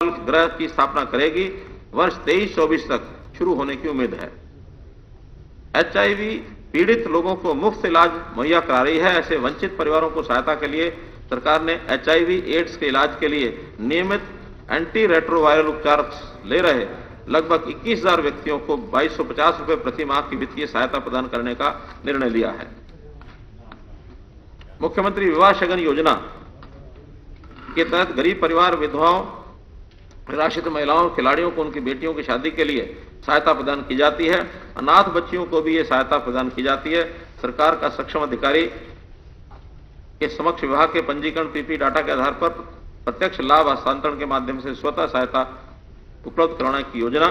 गृह की स्थापना करेगी। वर्ष 23-24 तक शुरू होने की उम्मीद है। एचआईवी पीड़ित लोगों को मुफ्त इलाज मुहैया करा रही है। ऐसे वंचित परिवारों को सहायता के लिए सरकार ने एचआईवी एड्स के इलाज के लिए नियमित एंटी रेट्रोवायरल उपचार ले रहे लगभग 21,000 व्यक्तियों को 2250 रुपए प्रति माह की वित्तीय सहायता प्रदान करने का निर्णय लिया है। मुख्यमंत्री विवाह शगन योजना के तहत गरीब परिवार, विधवाओं, निराश्रित महिलाओं, खिलाड़ियों को उनकी बेटियों की शादी के लिए सहायता प्रदान की जाती है। अनाथ बच्चियों को भी ये सहायता प्रदान की जाती है। सरकार का सक्षम अधिकारी के समक्ष विवाह के पंजीकरण पीपी डाटा के आधार पर प्रत्यक्ष लाभ हस्तांतरण के माध्यम से स्वतः सहायता उपलब्ध कराने की योजना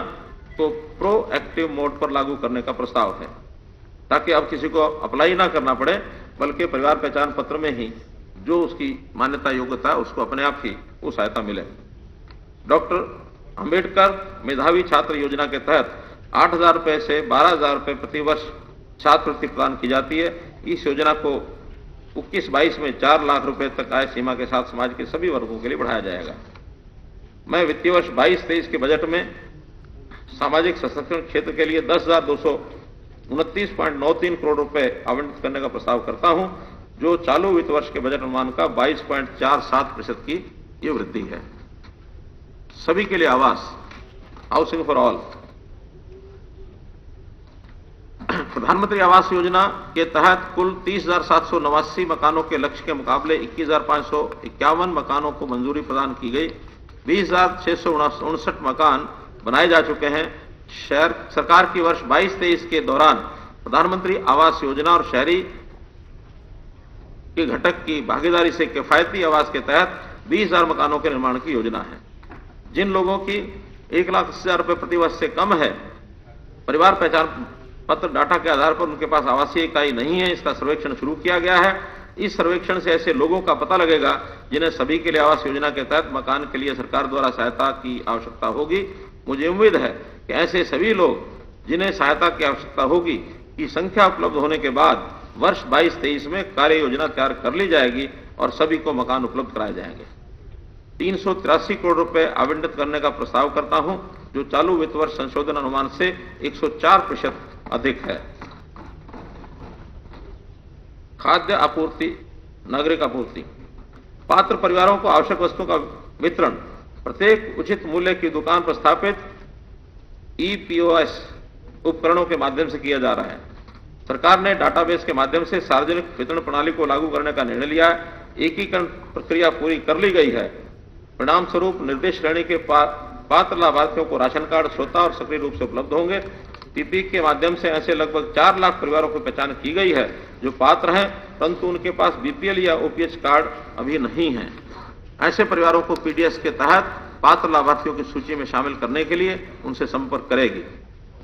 को प्रोएक्टिव मोड पर लागू करने का प्रस्ताव है, ताकि अब किसी को अप्लाई ना करना पड़े, बल्कि परिवार पहचान पत्र में ही जो उसकी मान्यता योग्यता है उसको अपने आप ही वो सहायता मिले। डॉक्टर अंबेडकर मेधावी छात्र योजना के तहत 8,000 रुपए से 12,000 रुपए प्रति वर्ष छात्रवृत्ति प्रदान की जाती है। इस योजना को 21-22 में 4 लाख रुपए तक आय सीमा के साथ समाज के सभी वर्गों के लिए बढ़ाया जाएगा। मैं वित्तीय वर्ष 22-23 के बजट में सामाजिक सशक्तिकरण क्षेत्र के लिए 10,229.93 करोड़ रुपए आवंटित करने का प्रस्ताव करता हूं, जो चालू वित्त वर्ष के बजट अनुमान का 22.47% की ये वृद्धि है। सभी के लिए आवास, हाउसिंग फॉर ऑल। प्रधानमंत्री आवास योजना के तहत कुल 30,789 मकानों के लक्ष्य के मुकाबले 21,551 मकानों को मंजूरी प्रदान की गई। 20,659 मकान बनाए जा चुके हैं। शहर सरकार की वर्ष 22-23 के दौरान प्रधानमंत्री आवास योजना और शहरी के घटक की भागीदारी से किफायती आवास के तहत 20,000 मकानों के निर्माण की योजना है। जिन लोगों की 1,80,000 रुपए प्रति वर्ष से कम है, परिवार पहचान पत्र डाटा के आधार पर उनके पास आवासीय इकाई नहीं है, इसका सर्वेक्षण शुरू किया गया है। इस सर्वेक्षण से ऐसे लोगों का पता लगेगा जिन्हें सभी के लिए आवास योजना के तहत मकान के लिए सरकार द्वारा सहायता की आवश्यकता होगी। मुझे उम्मीद है कि ऐसे सभी लोग जिन्हें सहायता की आवश्यकता होगी की संख्या उपलब्ध होने के बाद वर्ष 22-23 में कार्य योजना तैयार कर ली जाएगी और सभी को मकान उपलब्ध कराए जाएंगे। 383 करोड़ रुपए आवंटित करने का प्रस्ताव करता हूं, जो चालू वित्त वर्ष संशोधन अनुमान से 104% अधिक है। खाद्य आपूर्ति, नागरिक आपूर्ति। पात्र परिवारों को आवश्यक वस्तुओं का वितरण प्रत्येक उचित मूल्य की दुकान पर स्थापित ईपीओएस उपकरणों के माध्यम से किया जा रहा है। सरकार ने डाटाबेस के माध्यम से सार्वजनिक वितरण प्रणाली को लागू करने का निर्णय लिया है। एकीकरण प्रक्रिया पूरी कर ली गई है। परिणाम स्वरूप निर्देश श्रेणी के पात्र लाभार्थियों को राशन कार्ड स्वतः और सक्रिय रूप से उपलब्ध होंगे। पीपी के माध्यम से ऐसे लगभग 4 लाख परिवारों की पहचान की गई है जो पात्र हैं, परंतु उनके पास बीपीएल या ओपीएच कार्ड अभी नहीं है। ऐसे परिवारों को पीडीएस के तहत पात्र लाभार्थियों की सूची में शामिल करने के लिए उनसे संपर्क करेगी।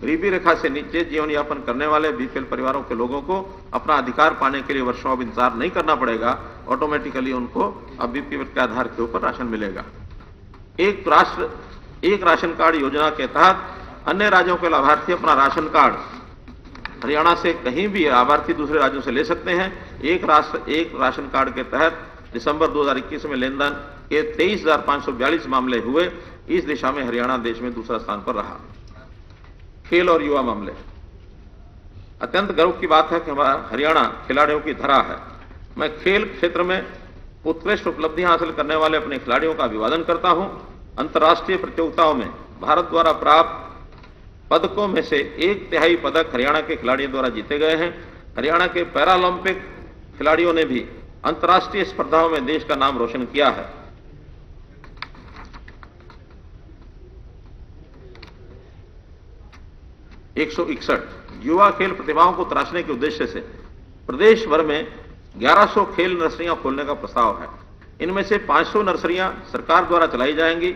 गरीबी रेखा से नीचे जीवन यापन करने वाले बीपीएल परिवारों के लोगों को अपना अधिकार पाने के लिए वर्षों अब इंतजार नहीं करना पड़ेगा। ऑटोमेटिकली उनको अब बीपीएल के आधार के ऊपर राशन मिलेगा। एक राष्ट्र एक राशन कार्ड योजना के तहत अन्य राज्यों के लाभार्थी अपना राशन कार्ड हरियाणा से कहीं भी लाभार्थी दूसरे राज्यों से ले सकते हैं। एक राष्ट्र एक राशन कार्ड के तहत दिसंबर 2021 में लेनदेन के 23,542 मामले हुए। इस दिशा में हरियाणा देश में दूसरा स्थान पर रहा। खेल और युवा मामले। अत्यंत गर्व की बात है कि हमारा हरियाणा खिलाड़ियों की धरा है। मैं खेल क्षेत्र में उत्कृष्ट उपलब्धियां हासिल करने वाले अपने खिलाड़ियों का अभिवादन करता हूं। अंतर्राष्ट्रीय प्रतियोगिताओं में भारत द्वारा प्राप्त पदकों में से 1/3 पदक हरियाणा के खिलाड़ियों द्वारा जीते गए हैं। हरियाणा के पैरालंपिक खिलाड़ियों ने भी अंतर्राष्ट्रीय स्पर्धाओं में देश का नाम रोशन किया है। युवा खेल प्रतिभाओं को तराशने के उद्देश्य से प्रदेश भर में 1100 खेल नर्सरियां खोलने का प्रस्ताव है। इनमें से 500 नर्सरियां सरकार द्वारा चलाई जाएंगी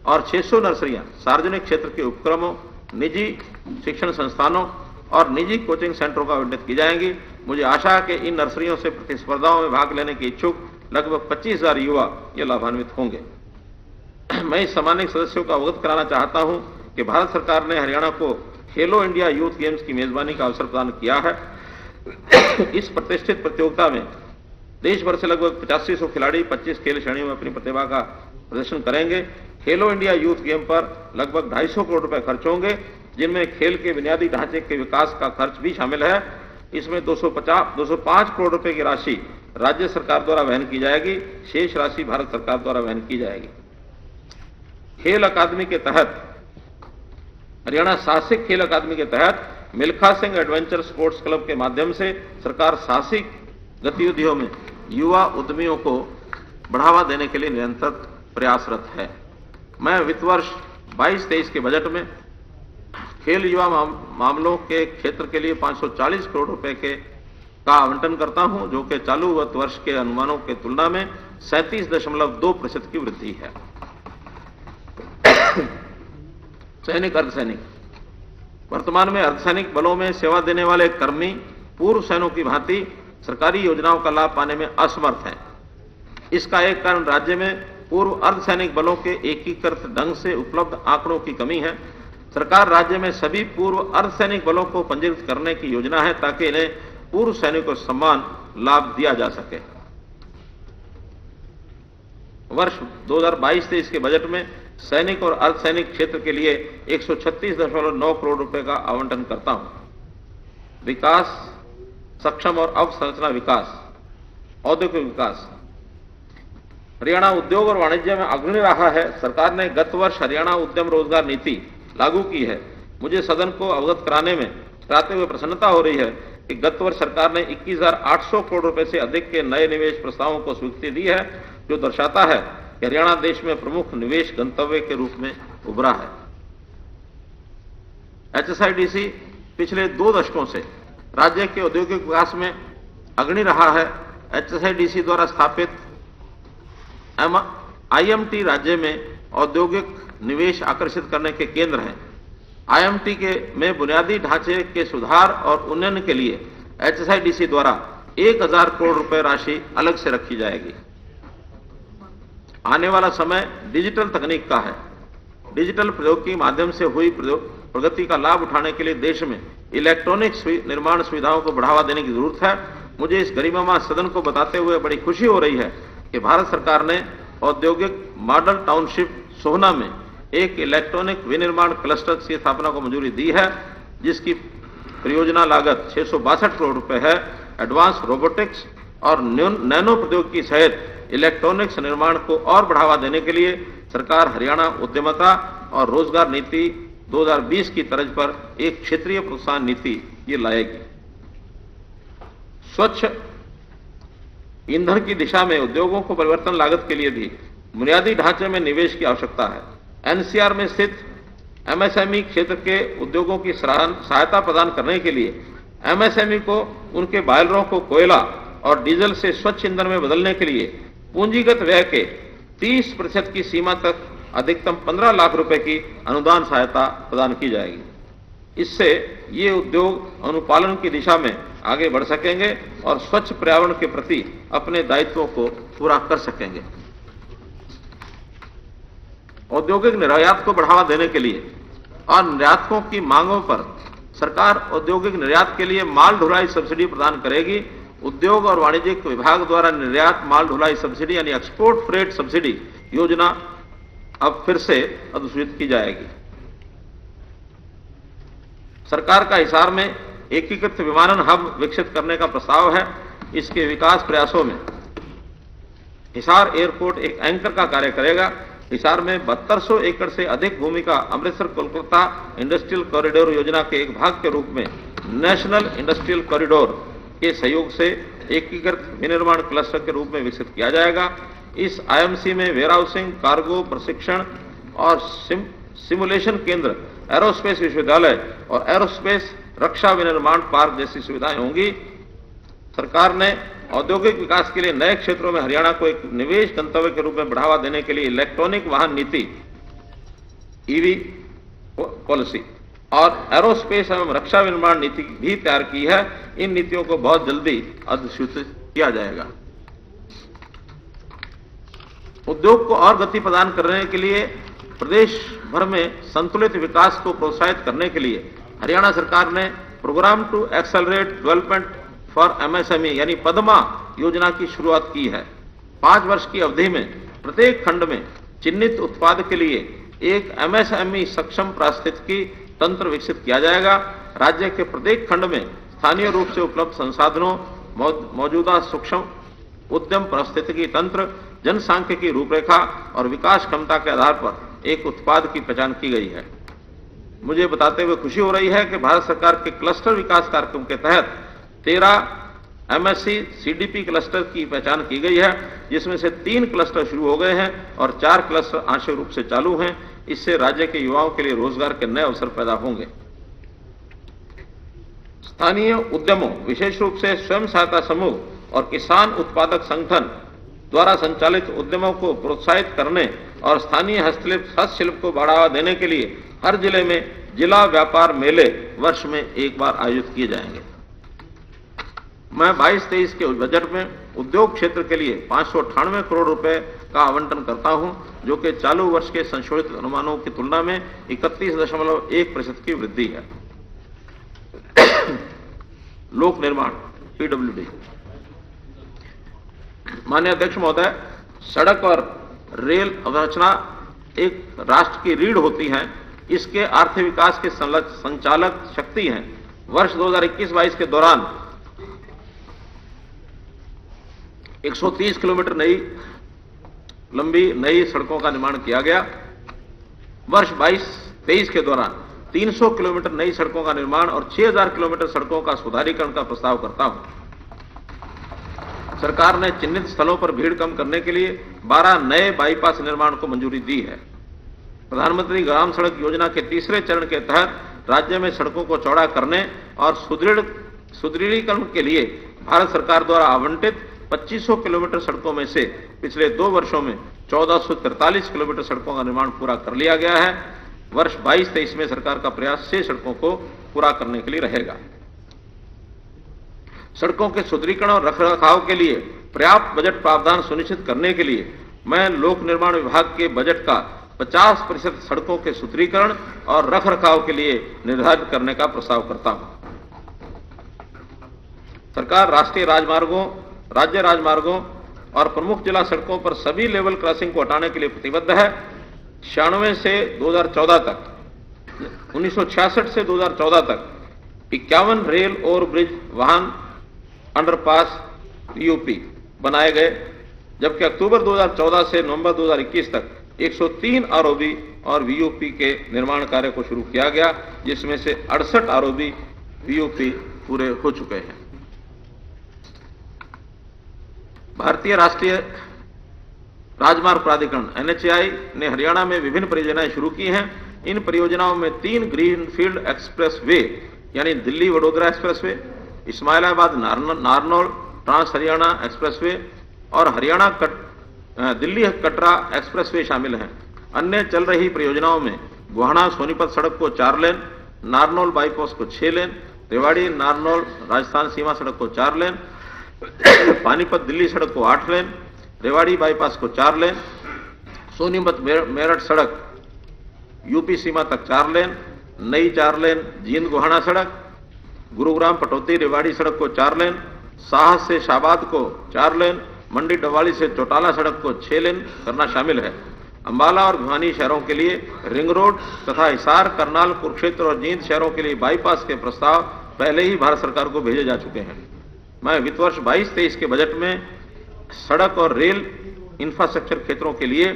और 600 नर्सरियां सार्वजनिक क्षेत्र के उपक्रमों, निजी शिक्षण संस्थानों और निजी कोचिंग सेंटरों का आवंटित की जाएंगी। मुझे आशा है कि इन नर्सरियों से प्रतिस्पर्धाओं में भाग लेने के इच्छुक लगभग 25,000 युवा ये लाभान्वित होंगे। मैं इस सम्मानित सदस्यों को अवगत कराना चाहता हूं कि भारत सरकार ने हरियाणा को खेलो इंडिया यूथ गेम्स की मेजबानी का अवसर प्रदान किया है। इस प्रतिष्ठित प्रतियोगिता में देश भर से लगभग 8500 खिलाड़ी 25 खेल श्रेणियों में अपनी प्रतिभा का प्रदर्शन करेंगे। खेलो इंडिया यूथ गेम पर लगभग 250 करोड़ रुपए खर्च होंगे, जिनमें खेल के बुनियादी ढांचे के विकास का खर्च भी शामिल है। इसमें 205 करोड़ रुपए की राशि राज्य सरकार द्वारा वहन की जाएगी, शेष राशि भारत सरकार द्वारा वहन की जाएगी। खेल अकादमी के तहत हरियाणा साहसिक खेल अकादमी के तहत Milkha Singh adventure sports club के माध्यम से सरकार साहसिक गतिविधियों में युवा उद्यमियों को बढ़ावा देने के लिए निरंतर प्रयासरत है। मैं वित्त वर्ष 22-23 के बजट में खेल युवा मामलों के क्षेत्र के लिए 540 करोड़ रुपए का आवंटन करता हूं, जो कि चालू वित्त वर्ष के अनुमानों के तुलना में 37.2% की वृद्धि है। सैनिक अर्धसैनिक, वर्तमान में अर्धसैनिक बलों में सेवा देने वाले कर्मी पूर्व सैनिकों की भांति सरकारी योजनाओं का लाभ पाने में असमर्थ हैं। इसका एक कारण राज्य में पूर्व अर्धसैनिक बलों के एकीकृत ढंग से उपलब्ध आंकड़ों की कमी है। सरकार राज्य में सभी पूर्व अर्धसैनिक बलों को पंजीकृत करने की योजना है, ताकि इन्हें पूर्व सैनिकों को समान लाभ दिया जा सके। वर्ष 2022-23 के बजट में सैनिक और अर्धसैनिक क्षेत्र के लिए 136.9 करोड़ रुपए का आवंटन करता हूं। विकास, सक्षम और अवसंरचना विकास, औद्योगिक विकास। हरियाणा उद्योग और वाणिज्य में अग्रणी रहा है। सरकार ने गत वर्ष हरियाणा उद्यम रोजगार नीति लागू की है। मुझे सदन को अवगत कराते हुए प्रसन्नता हो रही है कि गत वर्ष सरकार ने 21,800 करोड़ रुपए से अधिक के नए निवेश प्रस्तावों को स्वीकृति दी है, जो दर्शाता है कि हरियाणा देश में प्रमुख निवेश गंतव्य के रूप में उभरा है। HSIDC पिछले 2 दशकों से राज्य के औद्योगिक विकास में अग्रणी रहा है। HSIDC द्वारा स्थापित IMT राज्य में औद्योगिक निवेश आकर्षित करने के केंद्र हैं। IMT में बुनियादी ढांचे के सुधार और उन्नयन के लिए HSIDC द्वारा 1,000 करोड़ रुपए राशि अलग से रखी जाएगी। आने वाला समय डिजिटल तकनीक का है। डिजिटल प्रौद्योगिकी के माध्यम से हुई प्रगति का लाभ उठाने के लिए देश में इलेक्ट्रॉनिक निर्माण सुविधाओं को बढ़ावा देने की जरूरत है। मुझे इस गरिमामय सदन को बताते हुए बड़ी खुशी हो रही है कि भारत सरकार ने औद्योगिक मॉडल टाउनशिप सोहना में एक इलेक्ट्रॉनिक विनिर्माण क्लस्टर की स्थापना को मंजूरी दी है, जिसकी परियोजना लागत 662 करोड़ रुपए है। एडवांस रोबोटिक्स और नैनो प्रौद्योगिकी सहित इलेक्ट्रॉनिक्स निर्माण को और बढ़ावा देने के लिए सरकार हरियाणा उद्यमिता और रोजगार नीति 2020 की तर्ज पर एक क्षेत्रीय प्रोत्साहन नीति ये लाएगी। स्वच्छ ईंधन की दिशा में उद्योगों को परिवर्तन लागत के लिए भी बुनियादी ढांचे में निवेश की आवश्यकता है। NCR में स्थित MSME क्षेत्र के उद्योगों की सहायता प्रदान करने के लिए MSME को उनके बॉयलरों को कोयला और डीजल से स्वच्छ ईंधन में बदलने के लिए पूंजीगत व्यय के 30% की सीमा तक अधिकतम 15 लाख रुपए की अनुदान सहायता प्रदान की जाएगी। इससे ये उद्योग अनुपालन की दिशा में आगे बढ़ सकेंगे और स्वच्छ पर्यावरण के प्रति अपने दायित्वों को पूरा कर सकेंगे। औद्योगिक निर्यात को बढ़ावा देने के लिए और निर्यातकों की मांगों पर सरकार औद्योगिक निर्यात के लिए माल ढुलाई सब्सिडी प्रदान करेगी। उद्योग और वाणिज्यिक विभाग द्वारा निर्यात माल ढुलाई सब्सिडी यानी एक्सपोर्ट फ्रेट सब्सिडी योजना अब फिर से अधिसूचित की जाएगी। सरकार का हिसार में एकीकृत विमानन हब विकसित करने का प्रस्ताव है। इसके विकास प्रयासों में हिसार एयरपोर्ट एक एंकर का कार्य करेगा। हिसार में 7200 एकड़ से अधिक भूमि का अमृतसर कोलकाता इंडस्ट्रियल कॉरिडोर योजना के एक भाग के रूप में नेशनल इंडस्ट्रियल कॉरिडोर के सहयोग से एकीकृत विनिर्माण क्लस्टर के रूप में विकसित किया जाएगा। इस IMC में वेयरहाउसिंग, कार्गो प्रशिक्षण और सिमुलेशन केंद्र, एरोस्पेस विश्वविद्यालय और एरोस्पेस रक्षा विनिर्माण पार्क जैसी सुविधाएं होंगी। सरकार ने औद्योगिक विकास के लिए नए क्षेत्रों में हरियाणा को एक निवेश गंतव्य के रूप में बढ़ावा देने के लिए इलेक्ट्रॉनिक वाहन नीति EV पॉलिसी और एरोस्पेस एवं रक्षा विनिर्माण नीति भी तैयार की है। इन नीतियों को बहुत जल्दी अधिसूचित किया जाएगा। उद्योग को और गति प्रदान करने के लिए प्रदेश भर में संतुलित विकास को प्रोत्साहित करने के लिए हरियाणा सरकार ने programme to accelerate development for MSME यानी पद्मा योजना की शुरुआत की है। 5 वर्ष की अवधि में प्रत्येक खंड में चिन्हित उत्पाद के लिए एक MSME सक्षम पारिस्थितिकी तंत्र विकसित किया जाएगा। राज्य के प्रत्येक खंड में स्थानीय रूप से उपलब्ध संसाधनों, मौजूदा सूक्ष्म उद्यम पारिस्थितिकी तंत्र, जनसांख्यिकी रूपरेखा और विकास क्षमता के आधार पर एक उत्पाद की पहचान की गई है। मुझे बताते हुए खुशी हो रही है कि भारत सरकार के क्लस्टर विकास कार्यक्रम के तहत 13 MSC CDP क्लस्टर की पहचान की गई है, जिसमें से 3 क्लस्टर शुरू हो गए हैं और 4 क्लस्टर आंशिक रूप से चालू हैं। इससे राज्य के युवाओं के लिए रोजगार के नए अवसर पैदा होंगे। स्थानीय उद्यमों, विशेष रूप से स्वयं सहायता समूह और किसान उत्पादक संगठन द्वारा संचालित उद्यमों को प्रोत्साहित करने और स्थानीय हस्तशिल्प को बढ़ावा देने के लिए हर जिले में जिला व्यापार मेले वर्ष में एक बार आयोजित किए जाएंगे। मैं 22-23 के बजट में उद्योग क्षेत्र के लिए 598 करोड़ रुपए का आवंटन करता हूं, जो कि चालू वर्ष के संशोधित अनुमानों की तुलना में 31.1% की वृद्धि है। लोक निर्माण PWD। माननीय अध्यक्ष महोदय, सड़क और रेल अवरचना एक राष्ट्र की रीढ़ होती है, इसके आर्थिक विकास के संचालक शक्ति हैं। वर्ष 2021-22 के दौरान 130 किलोमीटर लंबी नई सड़कों का निर्माण किया गया। वर्ष 22-23 के दौरान 300 किलोमीटर नई सड़कों का निर्माण और 6000 किलोमीटर सड़कों का सुधारीकरण का प्रस्ताव करता हूं। सरकार ने चिन्हित स्थलों पर भीड़ कम करने के लिए 12 नए बाईपास निर्माण को मंजूरी दी है। प्रधानमंत्री ग्राम सड़क योजना के तीसरे चरण के तहत राज्य में सड़कों को चौड़ा करने और सुदृढ़ीकरण के लिए भारत सरकार द्वारा आवंटित 2500 किलोमीटर सड़कों में से पिछले 2 वर्षों में 1443 किलोमीटर सड़कों का निर्माण पूरा कर लिया गया है। वर्ष 22-23 में सरकार का प्रयास 6 सड़कों को पूरा करने के लिए रहेगा। सड़कों के सुदृढ़ीकरण और रखरखाव के लिए पर्याप्त बजट प्रावधान सुनिश्चित करने के लिए मैं लोक निर्माण विभाग के बजट का 50% सड़कों के सुदृढ़ीकरण और रखरखाव के लिए निर्धारित करने का प्रस्ताव करता हूं। सरकार राष्ट्रीय राजमार्गों, राज्य राजमार्गों और प्रमुख जिला सड़कों पर सभी लेवल क्रॉसिंग को हटाने के लिए प्रतिबद्ध है। 96 से 2014 तक, 1966 से 2014 तक 51 रेल ओवरब्रिज वाहन अंडरपास UP बनाए गए, जबकि अक्टूबर 2014 से नवंबर 2021 तक 103 ROB और VOP के निर्माण कार्य को शुरू किया गया, जिसमें से 68 ROB VOP पूरे हो चुके हैं। भारतीय राष्ट्रीय राजमार्ग प्राधिकरण NHAI ने हरियाणा में विभिन्न परियोजनाएं शुरू की हैं। इन परियोजनाओं में 3 ग्रीनफील्ड एक्सप्रेस वे यानी Delhi Vadodara expressway, Ismailabad Narnaul trans Haryana expressway और हरियाणा दिल्ली कटरा एक्सप्रेस वे शामिल हैं। अन्य चल रही परियोजनाओं में गोहाना सोनीपत सड़क को 4 लेन, नारनौल बाईपास को 6 लेन, रेवाड़ी नारनौल राजस्थान सीमा सड़क को 4 लेन, पानीपत दिल्ली सड़क को 8 लेन, रेवाड़ी बाईपास को 4 लेन, सोनीपत मेरठ सड़क UP सीमा तक 4 लेन, नई 4 लेन जींद गोहाना सड़क, गुरुग्राम पटौती रेवाड़ी सड़क को 4 लेन, साहस से शाहबाद को 4 लेन, मंडी डवाली से चौटाला सड़क को 6 लेन करना शामिल है। अंबाला और भिवानी शहरों के लिए रिंग रोड तथा हिसार, करनाल, कुरुक्षेत्र और जींद शहरों के लिए बाईपास के प्रस्ताव पहले ही भारत सरकार को भेजे जा चुके हैं। मैं वित्त वर्ष 22-23 के बजट में सड़क और रेल इंफ्रास्ट्रक्चर क्षेत्रों के लिए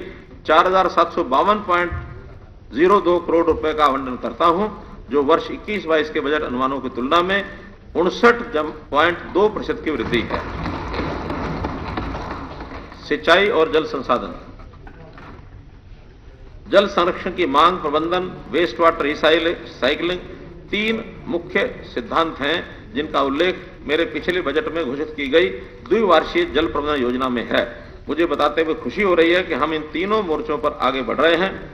4752.02 करोड़ रुपए का आवंटन करता हूं, जो वर्ष 21-22 के बजट अनुमानों की तुलना में 59.2% की वृद्धि है। सिंचाई और जल संसाधन, जल संरक्षण की मांग प्रबंधन, वेस्ट वाटर रिसाइकलिंग 3 मुख्य सिद्धांत हैं, जिनका उल्लेख मेरे पिछले बजट में घोषित की गई द्विवार्षिक जल प्रबंधन योजना में है। मुझे बताते हुए खुशी हो रही है कि हम इन तीनों मोर्चों पर आगे बढ़ रहे हैं।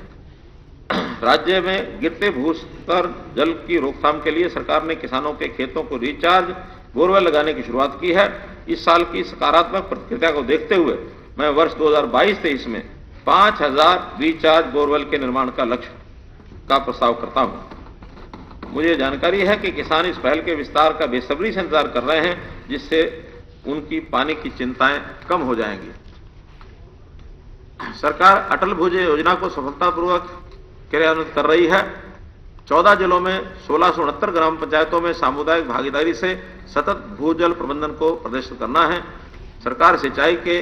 राज्य में गिरते भूस्तर जल की रोकथाम के लिए सरकार ने किसानों के खेतों को रिचार्ज बोरवेल लगाने की शुरुआत की है। इस साल की सकारात्मक प्रतिक्रिया को देखते हुए मैं वर्ष 2022-23 में 5000 रिचार्ज बोरवेल के निर्माण का लक्ष्य का प्रस्ताव करता हूं। मुझे जानकारी है कि किसान इस पहल के विस्तार का बेसब्री से इंतजार कर रहे हैं, जिससे उनकी पानी की चिंताएं कम हो जाएंगी। सरकार अटल भूजल योजना को सफलतापूर्वक क्रियान्वित कर रही है। 14 जिलों में 1669 ग्राम पंचायतों में सामुदायिक भागीदारी से सतत भूजल प्रबंधन को प्रदर्शित करना है। सरकार सिंचाई के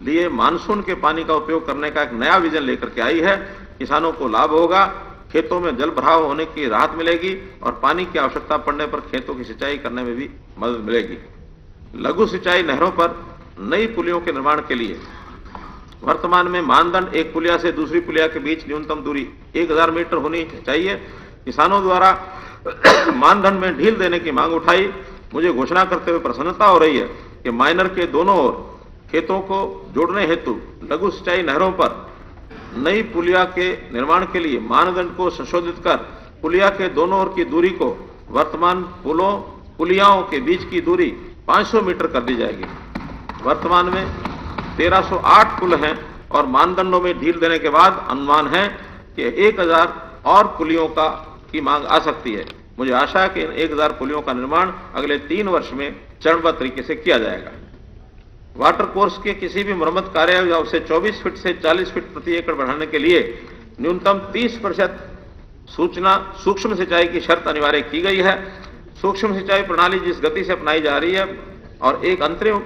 लिए मानसून के पानी का उपयोग करने का एक नया विजन लेकर के आई है। किसानों को लाभ होगा, खेतों में जल भराव होने की राहत मिलेगी और पानी की आवश्यकता पड़ने पर खेतों की सिंचाई करने में भी मदद मिलेगी। लघु सिंचाई नहरों पर नई पुलियों के निर्माण के लिए वर्तमान में मानदंड एक पुलिया से दूसरी पुलिया के बीच न्यूनतम दूरी 1000 मीटर होनी चाहिए। किसानों द्वारा मानदंड में ढील देने की मांग उठाई। मुझे घोषणा करते हुए प्रसन्नता हो रही है कि माइनर के दोनों ओर खेतों को जोड़ने हेतु लघु सिंचाई नहरों पर नई पुलिया के निर्माण के लिए मानदंड को संशोधित कर पुलिया के दोनों ओर की दूरी को वर्तमान पुलियाओं के बीच की दूरी 500 मीटर कर दी जाएगी। वर्तमान में 1308 पुल हैं और मानदंडों में ढील देने के बाद अनुमान है कि 1000 और पुलियों की मांग आ सकती है। मुझे आशा है कि इन 1000 पुलियों का निर्माण अगले 3 वर्ष में चरणबद्ध तरीके से किया जाएगा। वाटर कोर्स के किसी भी मरम्मत कार्य या उसे 24 फीट से 40 फीट प्रति एकड़ बढ़ाने के लिए न्यूनतम 30% सूक्ष्म सिंचाई की शर्त अनिवार्य की गई है। सूक्ष्म सिंचाई प्रणाली जिस गति से अपनाई जा रही है और एक अंतरिम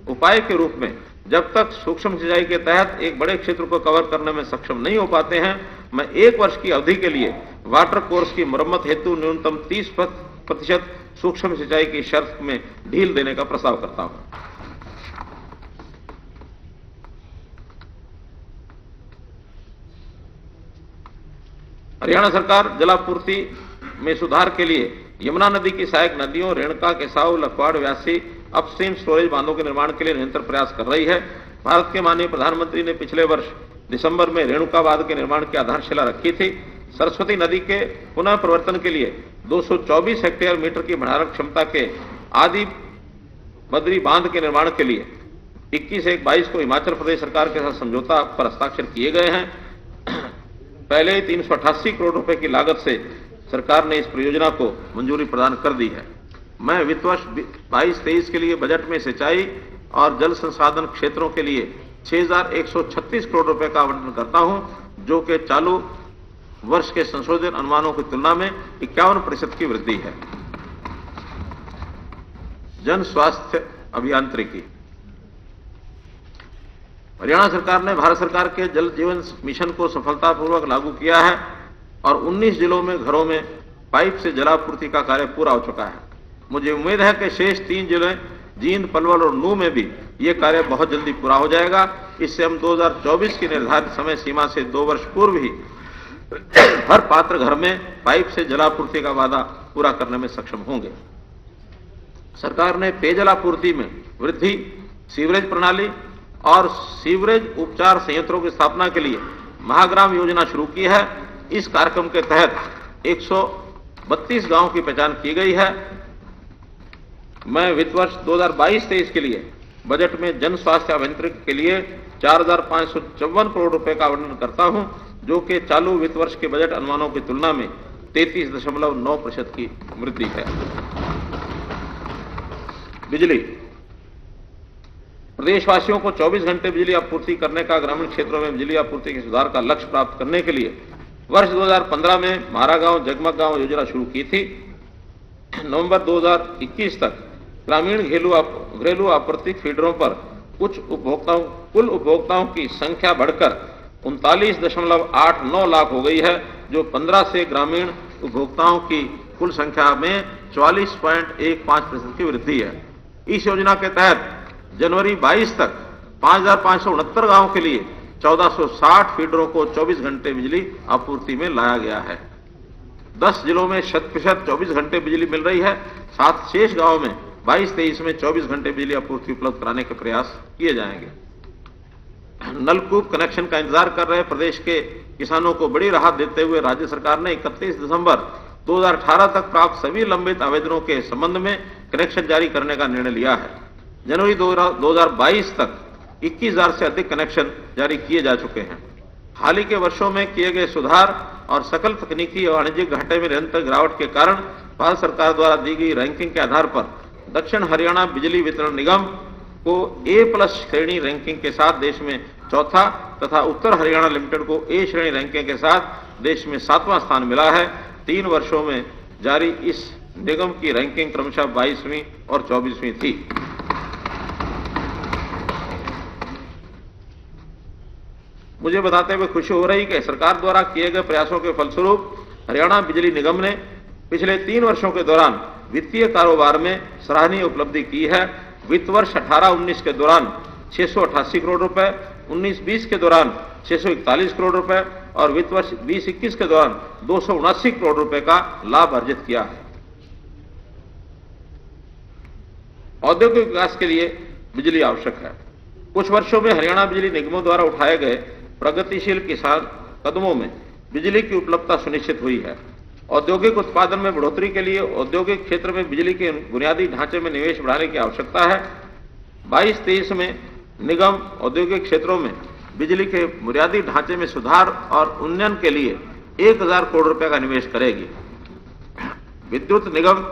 उपाय के रूप में जब तक सूक्ष्म सिंचाई के तहत एक बड़े क्षेत्र को कवर करने में सक्षम नहीं हो पाते हैं, मैं 1 वर्ष की अवधि के लिए वाटर कोर्स की मरम्मत हेतु न्यूनतम 30% सूक्ष्म सिंचाई की शर्त में ढील देने का प्रस्ताव करता हूं। हरियाणा सरकार जलापूर्ति में सुधार के लिए यमुना नदी की सहायक नदियों रेणुका, केसाऊ, लखवाड़, व्यासी अपस्ट्रीम स्टोरेज बांधों के निर्माण के लिए निरंतर प्रयास कर रही है। भारत के माननीय प्रधानमंत्री ने पिछले वर्ष दिसंबर में रेणुका बांध के निर्माण की आधारशिला रखी थी। सरस्वती नदी के पुनः प्रवर्तन के लिए 224 हेक्टेयर मीटर की भंडारण क्षमता के आदि बद्री बांध के निर्माण के लिए 21/1/22 को हिमाचल प्रदेश सरकार के साथ समझौता पर हस्ताक्षर किए गए हैं। पहले ही 388 करोड़ रुपए की लागत से सरकार ने इस परियोजना को मंजूरी प्रदान कर दी है। मैं वित्त वर्ष 22-23 के लिए बजट में सिंचाई और जल संसाधन क्षेत्रों के लिए 6136 करोड़ रुपए का आवंटन करता हूं, जो कि चालू वर्ष के संशोधित अनुमानों की तुलना में 51% की वृद्धि है। जन स्वास्थ्य अभियांत्रिकी। हरियाणा सरकार ने भारत सरकार के जल जीवन मिशन को सफलतापूर्वक लागू किया है और 19 जिलों में घरों में पाइप से जलापूर्ति का कार्य पूरा हो चुका है। मुझे उम्मीद है कि शेष 3 जिले जींद, पलवल और नूंह में भी ये कार्य बहुत जल्दी पूरा हो जाएगा। इससे हम 2024 की निर्धारित समय सीमा से 2 वर्ष पूर्व ही हर पात्र घर में पाइप से जलापूर्ति का वादा पूरा करने में सक्षम होंगे। सरकार ने पेयजल आपूर्ति में वृद्धि, सीवरेज प्रणाली और सीवरेज उपचार संयंत्रों की स्थापना के लिए महाग्राम योजना शुरू की है। इस कार्यक्रम के तहत 132 गांवों की पहचान की गई है। मैं वित्त वर्ष 2022-23 के लिए बजट में जन स्वास्थ्य अभियांत्रिकी के लिए 4554 करोड़ रुपए का आवंटन करता हूं, जो कि चालू वित्त वर्ष के बजट अनुमानों की तुलना में 33.9% की वृद्धि है। बिजली। प्रदेशवासियों को 24 घंटे बिजली आपूर्ति करने का ग्रामीण क्षेत्रों में बिजली आपूर्ति के सुधार का लक्ष्य प्राप्त करने के लिए वर्ष 2015 में म्हारा गांव जगमग गांव योजना शुरू की थी। नवंबर 2021 तक ग्रामीण घरेलू आपूर्ति फीडरों पर कुल उपभोक्ताओं की संख्या बढ़कर 39.89 लाख हो गई है, जो 15 से ग्रामीण उपभोक्ताओं की कुल संख्या में 44.15% की वृद्धि है। इस योजना के तहत जनवरी 22 तक 5569 गांवों के लिए 1460 फीडरों को 24 घंटे बिजली आपूर्ति में लाया गया है। 10 जिलों में 100% 24 घंटे बिजली मिल रही है। साथ शेष गांवों में 22-23 में 24 घंटे बिजली आपूर्ति उपलब्ध कराने के प्रयास किए जाएंगे। नलकूप कनेक्शन का इंतजार कर रहे प्रदेश के किसानों को बड़ी राहत देते हुए राज्य सरकार ने 31 दिसंबर 2018 तक प्राप्त सभी लंबित आवेदनों के संबंध में कनेक्शन जारी करने का निर्णय लिया है। जनवरी 2022 तक 21,000 से अधिक कनेक्शन जारी किए जा चुके हैं। हाल ही के वर्षों में किए गए सुधार और सकल तकनीकी और वाणिज्यिक घाटे में निरंतर गिरावट के कारण भारत सरकार द्वारा दी गई रैंकिंग के आधार पर दक्षिण हरियाणा बिजली वितरण निगम को A+ श्रेणी रैंकिंग के साथ देश में चौथा तथा उत्तर हरियाणा लिमिटेड को A श्रेणी रैंकिंग के साथ देश में 7वां स्थान मिला है। 3 वर्षों में जारी इस निगम की रैंकिंग क्रमशः 22वीं और 24वीं थी। मुझे बताते हुए खुशी हो रही कि सरकार द्वारा किए गए प्रयासों के फलस्वरूप हरियाणा बिजली निगम ने पिछले 3 वर्षों के दौरान वित्तीय कारोबार में सराहनीय उपलब्धि की है। वित्त वर्ष 18-19 के दौरान 688 करोड़ रुपए, 19-20 के दौरान 641 करोड़ रुपए और वित्त वर्ष 20-21 के दौरान 279 करोड़ रुपए का लाभ अर्जित किया है। औद्योगिक विकास के लिए बिजली आवश्यक है। कुछ वर्षों में हरियाणा बिजली निगमों द्वारा उठाए गए प्रगतिशील किसान कदमों में बिजली की उपलब्धता सुनिश्चित हुई है। औद्योगिक उत्पादन में बढ़ोतरी के लिए औद्योगिक क्षेत्र में बिजली के बुनियादी ढांचे में निवेश बढ़ाने की आवश्यकता है। 22-23 में निगम औद्योगिक क्षेत्रों में बिजली के बुनियादी ढांचे में सुधार और उन्नयन के लिए 1000 करोड़ रुपए का निवेश करेगी। विद्युत निगम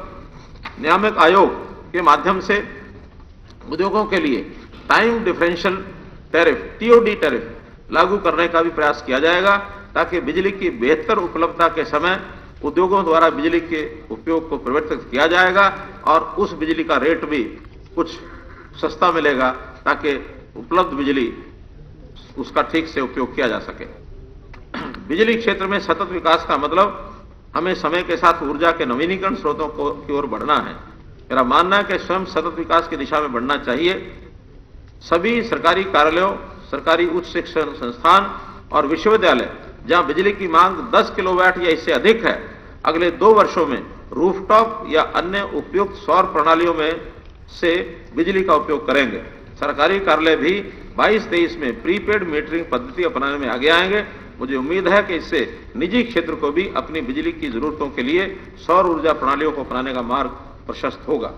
नियामक आयोग के माध्यम से उद्योगों के लिए time differential tariff TOD tariff लागू करने का भी प्रयास किया जाएगा, ताकि बिजली की बेहतर उपलब्धता के समय उद्योगों द्वारा बिजली के उपयोग को परिवर्तित किया जाएगा और उस बिजली का रेट भी कुछ सस्ता मिलेगा, ताकि उपलब्ध बिजली उसका ठीक से उपयोग किया जा सके। बिजली क्षेत्र में सतत विकास का मतलब हमें समय के साथ ऊर्जा के नवीनीकरण स्रोतों की ओर बढ़ना है। मेरा मानना है कि स्वयं सतत विकास की दिशा में बढ़ना चाहिए। सभी सरकारी कार्यालयों, सरकारी उच्च शिक्षण संस्थान और विश्वविद्यालय जहां बिजली की मांग 10 किलोवाट या इससे अधिक है, अगले 2 वर्षों में रूफटॉप या अन्य उपयुक्त सौर प्रणालियों में से बिजली का उपयोग करेंगे। सरकारी कार्यालय भी 22-23 में प्रीपेड मीटरिंग पद्धति अपनाने में आगे आएंगे। मुझे उम्मीद है कि इससे निजी क्षेत्र को भी अपनी बिजली की जरूरतों के लिए सौर ऊर्जा प्रणालियों को अपनाने का मार्ग प्रशस्त होगा।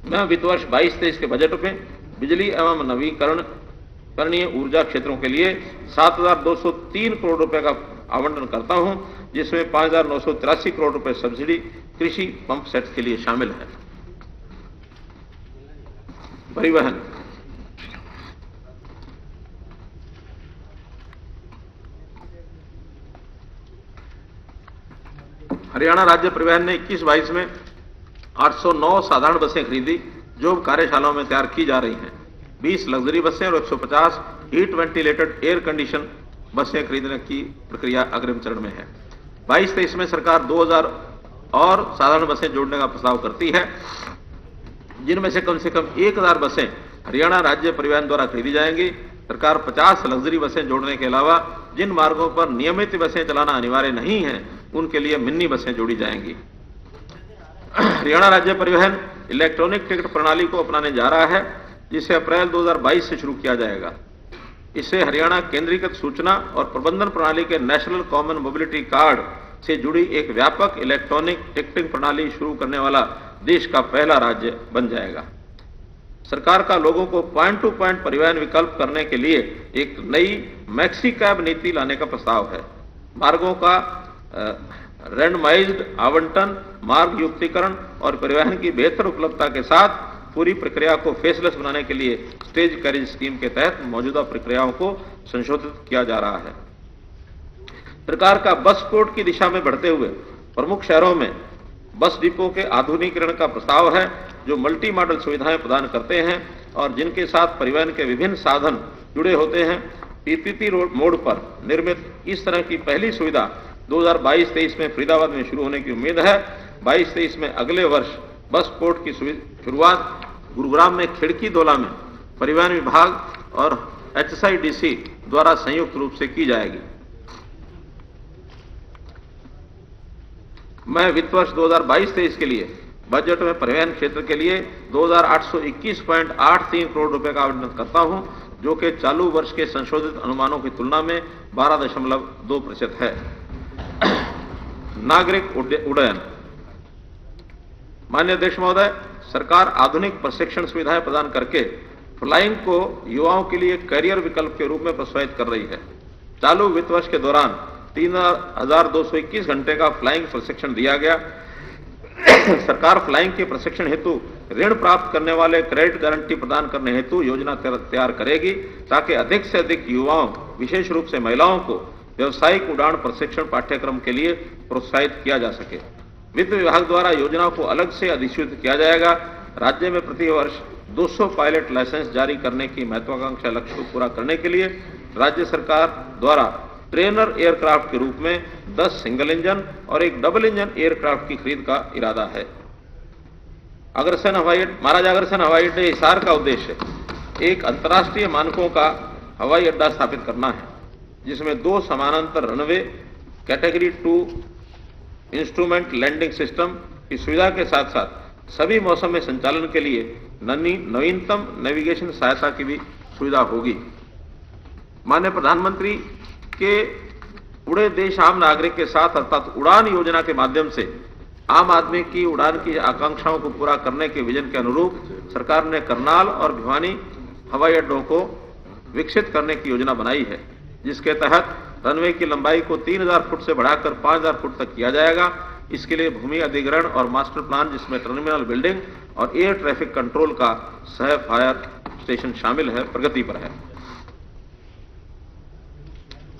मैं वित्त वर्ष 22-23 के बजट में बिजली एवं नवीकरणीय ऊर्जा क्षेत्रों के लिए 7,203 करोड़ रुपए का आवंटन करता हूं, जिसमें 5,983 करोड़ रुपए सब्सिडी कृषि पंप सेट के लिए शामिल है। परिवहन, हरियाणा राज्य परिवहन ने 21-22 में 809 साधारण बसें खरीदी, जो कार्यशालाओं में तैयार की जा रही हैं। 20 लग्जरी बसें और 150 हीट वेंटिलेटेड एयर कंडीशन बसें खरीदने की प्रक्रिया अग्रिम चरण में है। 22-23 में सरकार 2000 और साधारण बसें जोड़ने का प्रस्ताव करती है, जिनमें से कम 1000 बसें हरियाणा राज्य परिवहन द्वारा खरीदी जाएंगी। सरकार 50 लग्जरी बसें जोड़ने के अलावा जिन मार्गों पर नियमित बसें चलाना अनिवार्य नहीं है, उनके लिए मिनी बसें जोड़ी जाएंगी। हरियाणा राज्य परिवहन इलेक्ट्रॉनिक टिकट प्रणाली को अपनाने जा रहा है, जिसे अप्रैल 2022 से शुरू किया जाएगा। इससे हरियाणा केंद्रीकृत सूचना और प्रबंधन प्रणाली के नेशनल कॉमन मोबिलिटी कार्ड से जुड़ी एक व्यापक इलेक्ट्रॉनिक टिकटिंग प्रणाली शुरू करने वाला देश का पहला राज्य बन जाएगा। सरकार का लोगों को पॉइंट टू पॉइंट परिवहन विकल्प करने के लिए एक नई मैक्सी कैब नीति लाने का प्रस्ताव है। मार्गों का रैंडमाइज्ड आवंटन, मार्ग युक्तिकरण और परिवहन की बेहतर उपलब्धता के साथ पूरी प्रक्रिया को फेसलेस बनाने के लिए स्टेज कैरेज स्कीम के तहत मौजूदा प्रक्रियाओं को संशोधित किया जा रहा है। सरकार का बस पोर्ट की दिशा में बढ़ते हुए प्रमुख शहरों में बस डिपो के आधुनिकीकरण का प्रस्ताव है, जो मल्टी मॉडल सुविधाएं प्रदान करते हैं और जिनके साथ परिवहन के विभिन्न साधन जुड़े होते हैं। पीपीपी मोड पर निर्मित इस तरह की पहली सुविधा 2022-23 में फरीदाबाद में शुरू होने की उम्मीद है। 22-23 में अगले वर्ष बस पोर्ट की शुरुआत गुरुग्राम में खिड़की दोला में परिवहन विभाग और HSIDC द्वारा संयुक्त रूप से की जाएगी। मैं वित्त वर्ष 2022-23 के लिए बजट में परिवहन क्षेत्र के लिए 2821.83 करोड़ रुपए का आवंटन करता हूं, जो कि चालू वर्ष के संशोधित अनुमानों की तुलना में 12.2% है। नागरिक उड्डयन, माननीय अध्यक्ष महोदय, सरकार आधुनिक प्रशिक्षण सुविधाएं प्रदान करके फ्लाइंग को युवाओं के लिए करियर विकल्प के रूप में प्रोत्साहित कर रही है। चालू वित्त वर्ष के दौरान 3221 घंटे का फ्लाइंग प्रशिक्षण दिया गया। सरकार फ्लाइंग के प्रशिक्षण हेतु ऋण प्राप्त करने वाले क्रेडिट गारंटी प्रदान करने हेतु योजना तैयार करेगी, ताकि अधिक से अधिक युवाओं, विशेष रूप से महिलाओं को व्यवसायिक उड़ान प्रशिक्षण पाठ्यक्रम के लिए प्रोत्साहित किया जा सके। वित्त विभाग द्वारा योजना को अलग से अधिसूचित किया जाएगा। राज्य में प्रति वर्ष 200 पायलट लाइसेंस जारी करने की महत्वाकांक्षा लक्ष्य को पूरा करने के लिए राज्य सरकार द्वारा ट्रेनर एयरक्राफ्ट के रूप में 10 सिंगल इंजन और एक डबल इंजन एयरक्राफ्ट की खरीद का इरादा है। महाराजा अग्रसेन हवाई अड्डे हिसार का उद्देश्य एक अंतर्राष्ट्रीय मानकों का हवाई अड्डा स्थापित करना है, जिसमें 2 समानांतर runway, category 2 instrument landing system की सुविधा के साथ साथ सभी मौसम में संचालन के लिए नवीनतम नेविगेशन सहायता की भी सुविधा होगी। माननीय प्रधानमंत्री के उड़े देश आम नागरिक के साथ अर्थात उड़ान योजना के माध्यम से आम आदमी की उड़ान की आकांक्षाओं को पूरा करने के विजन के अनुरूप सरकार ने करनाल और भिवानी हवाई अड्डों को विकसित करने की योजना बनाई है, जिसके तहत रनवे की लंबाई को 3000 फुट से बढ़ाकर 5000 फुट तक किया जाएगा। इसके लिए भूमि अधिग्रहण और मास्टर प्लान, जिसमें टर्मिनल बिल्डिंग और एयर ट्रैफिक कंट्रोल का सह फायर स्टेशन शामिल है, प्रगति पर है।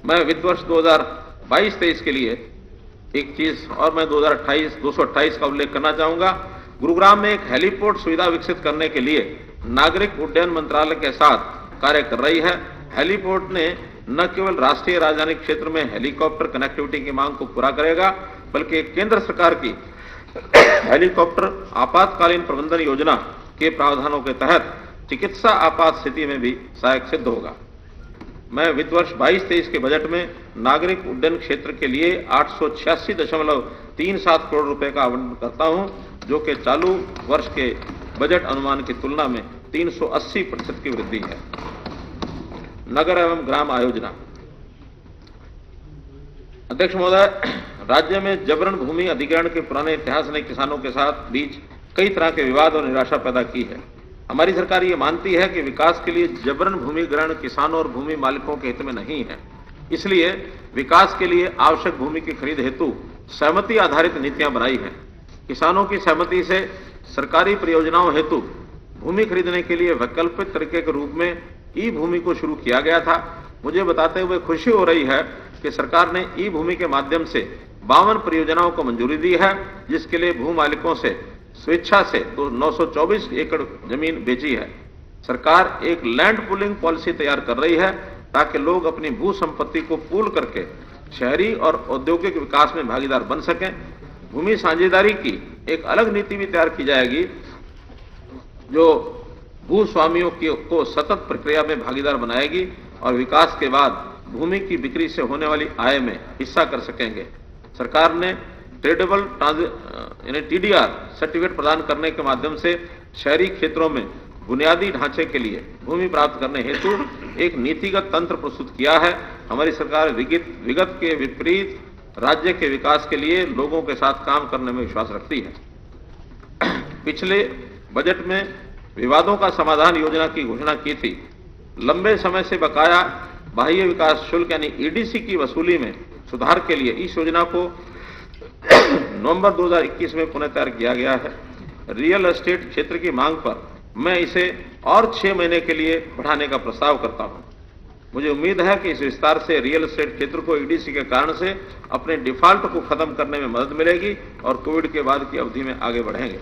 मैं वित्त वर्ष 2022-23 के लिए एक चीज और मैं 228 का उल्लेख करना चाहूंगा। गुरुग्राम में एक हेलीपोर्ट सुविधा विकसित करने के लिए नागरिक उड्डयन मंत्रालय के साथ कार्य कर रही है। हेलीपोर्ट ने न केवल राष्ट्रीय राजधानी क्षेत्र में हेलीकॉप्टर कनेक्टिविटी की मांग को पूरा करेगा, बल्कि केंद्र सरकार की हेलीकॉप्टर आपातकालीन प्रबंधन योजना के प्रावधानों के तहत चिकित्सा आपात स्थिति में भी सहायक सिद्ध होगा। मैं वित्त वर्ष 22-23 के बजट में नागरिक उड्डयन क्षेत्र के लिए 886.37 करोड़ रुपए का आवंटन करता हूं, जो कि चालू वर्ष के बजट अनुमान की तुलना में 380% की वृद्धि है। नगर एवं ग्राम आयोजना। अध्यक्ष महोदय, राज्य में जबरन भूमि अधिग्रहण के पुराने इतिहास ने किसानों के साथ बीच कई तरह के विवाद और निराशा पैदा की है। हमारी सरकार ये मानती है कि विकास के लिए जबरन भूमि ग्रहण किसानों और भूमि मालिकों के हित में नहीं है। इसलिए विकास के लिए आवश्यक भूमि की खरीद हेतु सहमति आधारित नीतियां बनाई हैं। किसानों की सहमति से सरकारी परियोजनाओं हेतु भूमि खरीदने के लिए वैकल्पिक तरीके के रूप में ई भूमि को शुरू किया गया था। मुझे बताते हुए खुशी हो रही है कि सरकार ने ई भूमि के माध्यम से 52 परियोजनाओं को मंजूरी दी है, जिसके लिए भू मालिकों से स्वेच्छा से 924 एकड़ जमीन बेची है। सरकार एक लैंड पूलिंग पॉलिसी तैयार कर रही है, ताकि लोग अपनी भू संपत्ति को पूल करके शहरी और औद्योगिक विकास में भागीदार बन सकें। भूमि साझेदारी की एक अलग नीति भी तैयार की जाएगी, जो भू स्वामियों को सतत प्रक्रिया में भागीदार बनाएगी और विकास के बाद भूमि की बिक्री से होने वाली आय में हिस्सा कर सकेंगे। सरकार ने ट्रेडेबल TDR सर्टिफिकेट प्रदान करने के माध्यम से शहरी क्षेत्रों में बुनियादी ढांचे के लिए भूमि प्राप्त करने हेतु एक नीतिगत तंत्र प्रस्तुत किया है। हमारी सरकार विगत के विपरीत राज्य के विकास के लिए लोगों के साथ काम करने में विश्वास रखती है। पिछले बजट में विवादों का समाधान योजना की घोषणा की थी। लंबे समय से बकाया बाह्य विकास शुल्क यानी EDC की वसूली में सुधार के लिए इस योजना को नवंबर 2021 में पुनः तैयार किया गया है। रियल एस्टेट क्षेत्र की मांग पर मैं इसे और 6 महीने के लिए बढ़ाने का प्रस्ताव करता हूं। मुझे उम्मीद है कि इस विस्तार से रियल एस्टेट क्षेत्र को EDC के कारण से अपने डिफॉल्ट को खत्म करने में मदद मिलेगी और कोविड के बाद की अवधि में आगे बढ़ेंगे।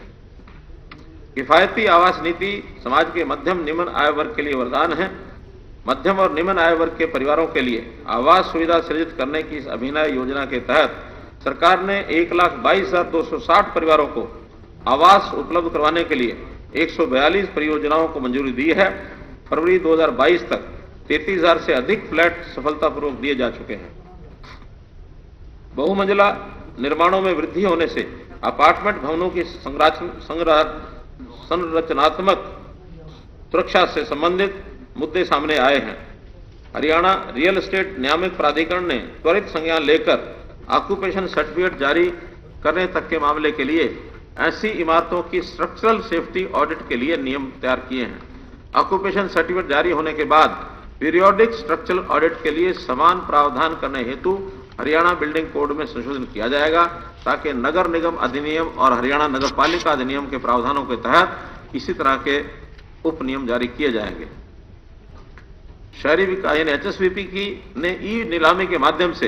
किफायती आवास नीति समाज के मध्यम निम्न आय वर्ग के लिए वरदान है। मध्यम और निम्न आय वर्ग के परिवारों के लिए आवास सुविधा सृजित करने की इस अभिनव योजना के तहत सरकार ने 1,22,260 परिवारों को आवास उपलब्ध करवाने के लिए 142 परियोजनाओं को मंजूरी दी है। फरवरी 2022 तक 33,000 से अधिक फ्लैट सफलतापूर्वक दिए जा चुके हैं। बहुमंजिला निर्माणों में वृद्धि होने से अपार्टमेंट भवनों की संरचनात्मक सुरक्षा से संबंधित मुद्दे सामने आए हैं। हरियाणा रियल एस्टेट नियामक प्राधिकरण ने त्वरित संज्ञान लेकर ऑक्यूपेशन सर्टिफिकेट जारी करने तक के मामले के लिए ऐसी इमारतों की स्ट्रक्चरल सेफ्टी ऑडिट के लिए नियम तैयार किए हैं। ऑक्यूपेशन सर्टिफिकेट जारी होने के बाद पीरियोडिक स्ट्रक्चरल ऑडिट के लिए समान प्रावधान करने हेतु हरियाणा बिल्डिंग कोड में संशोधन किया जाएगा, ताकि नगर निगम अधिनियम और हरियाणा नगर पालिका अधिनियम के प्रावधानों के तहत इसी तरह के उप नियम जारी किए जाएंगे। शहरी विकास यानी HSVP की ने ई नीलामी के माध्यम से